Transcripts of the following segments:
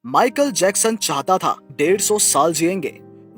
Michael Jackson चाहता था 150 साल जिएंगे।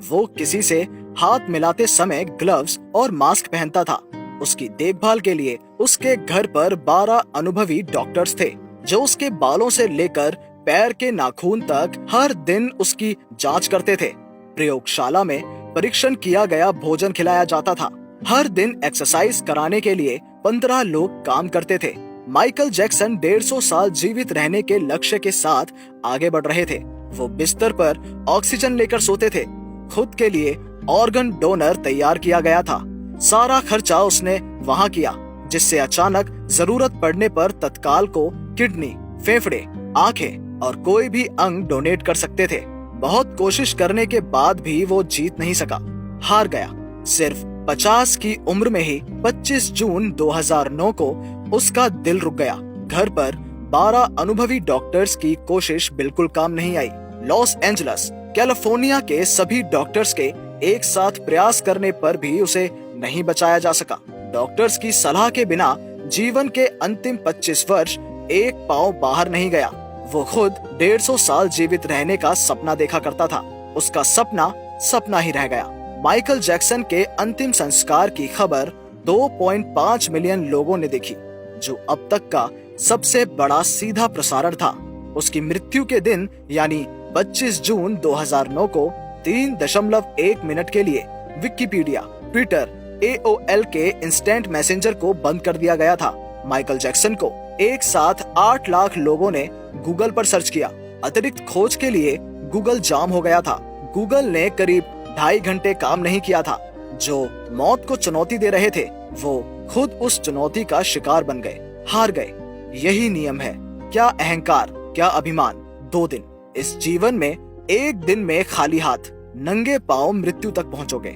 वो किसी से हाथ मिलाते समय ग्लव्स और मास्क पहनता था। उसकी देखभाल के लिए उसके घर पर 12 अनुभवी डॉक्टर्स थे, जो उसके बालों से लेकर पैर के नाखून तक हर दिन उसकी जांच करते थे। प्रयोगशाला में परीक्षण किया गया भोजन खिलाया जाता था। हर दिन एक्सरसाइज कराने के लिए 15 लोग काम करते थे। माइकल जैक्सन 150 साल जीवित रहने के लक्ष्य के साथ आगे बढ़ रहे थे। वो बिस्तर पर ऑक्सीजन लेकर सोते थे। खुद के लिए ऑर्गन डोनर तैयार किया गया था। सारा खर्चा उसने वहां किया, जिससे अचानक जरूरत पड़ने पर तत्काल को किडनी, फेफड़े, आंखें और कोई भी अंग डोनेट कर सकते थे। बहुत कोशिश करने के बाद भी वो जीत नहीं सका, हार गया। सिर्फ 50 की उम्र में ही 25 जून 2009 को उसका दिल रुक गया। घर पर 12 अनुभवी डॉक्टर्स की कोशिश बिल्कुल काम नहीं आई। लॉस एंजलिस, कैलिफोर्निया के सभी डॉक्टर्स के एक साथ प्रयास करने पर भी उसे नहीं बचाया जा सका। डॉक्टर्स की सलाह के बिना जीवन के अंतिम 25 वर्ष एक पांव बाहर नहीं गया। वो खुद 150 साल जीवित रहने का सपना देखा करता था। उसका सपना ही रह गया। माइकल जैक्सन के अंतिम संस्कार की खबर 2.5 मिलियन लोगों ने देखी, जो अब तक का सबसे बड़ा सीधा प्रसारण था। उसकी मृत्यु के दिन यानी 25 जून 2009 को 3.1 मिनट के लिए विकिपीडिया, ट्विटर, AOL के इंस्टेंट मैसेंजर को बंद कर दिया गया था। माइकल जैक्सन को एक साथ 8 लाख लोगों ने गूगल पर सर्च किया। अतिरिक्त खोज के लिए गूगल जाम हो गया था। गूगल ने करीब 2.5 घंटे काम नहीं किया था। जो मौत को चुनौती दे रहे थे, वो खुद उस चुनौती का शिकार बन गए, हार गए। यही नियम है। क्या अहंकार, क्या अभिमान। 2 दिन। इस जीवन में एक दिन में खाली हाथ, नंगे पांव मृत्यु तक पहुंचोगे।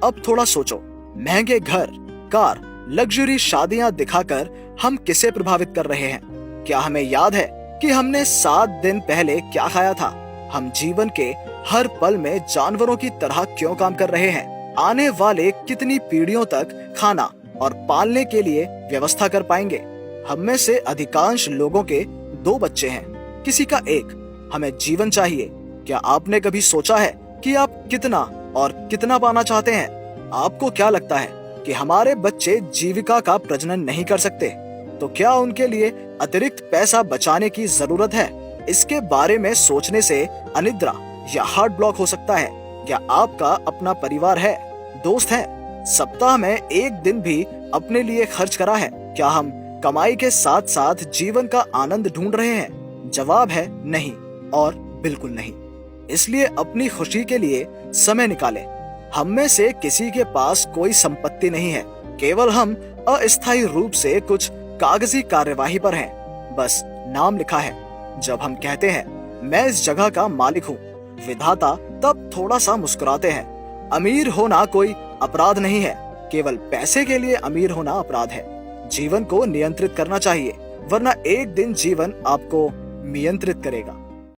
अब थोड़ा सोचो, महंगे घर, कार, लग्जरी शादियां दिखाकर हम किसे प्रभावित कर रहे हैं? क्या हमें याद है कि हमने 7 दिन पहले क्या खाया था? हम जीवन के हर पल में जानवरों की तरह क्यों काम कर रहे हैं? आने वाले कितनी पीढ़ियों तक खाना और पालने के लिए व्यवस्था कर पाएंगे? हम में से अधिकांश लोगों के 2 बच्चे हैं, किसी का 1। हमें जीवन चाहिए। क्या आपने कभी सोचा है कि आप कितना और कितना पाना चाहते हैं? आपको क्या लगता है कि हमारे बच्चे जीविका का प्रजनन नहीं कर सकते? तो क्या उनके लिए अतिरिक्त पैसा बचाने की जरूरत है? इसके बारे में सोचने से अनिद्रा या हार्ट ब्लॉक हो सकता है। क्या आपका अपना परिवार है, दोस्त है? सप्ताह में एक दिन भी अपने लिए खर्च करा है? क्या हम कमाई के साथ साथ जीवन का आनंद ढूंढ रहे हैं? जवाब है नहीं और बिल्कुल नहीं। इसलिए अपनी खुशी के लिए समय निकालें। हम में से किसी के पास कोई संपत्ति नहीं है, केवल हम अस्थायी रूप से कुछ कागजी कार्यवाही पर हैं। बस नाम लिखा है। जब हम कहते हैं मैं इस जगह का मालिक हूँ, विधाता, तब थोड़ा सा मुस्कुराते हैं। अमीर होना कोई अपराध नहीं है, केवल पैसे के लिए अमीर होना अपराध है। जीवन को नियंत्रित करना चाहिए, वरना एक दिन जीवन आपको नियंत्रित करेगा।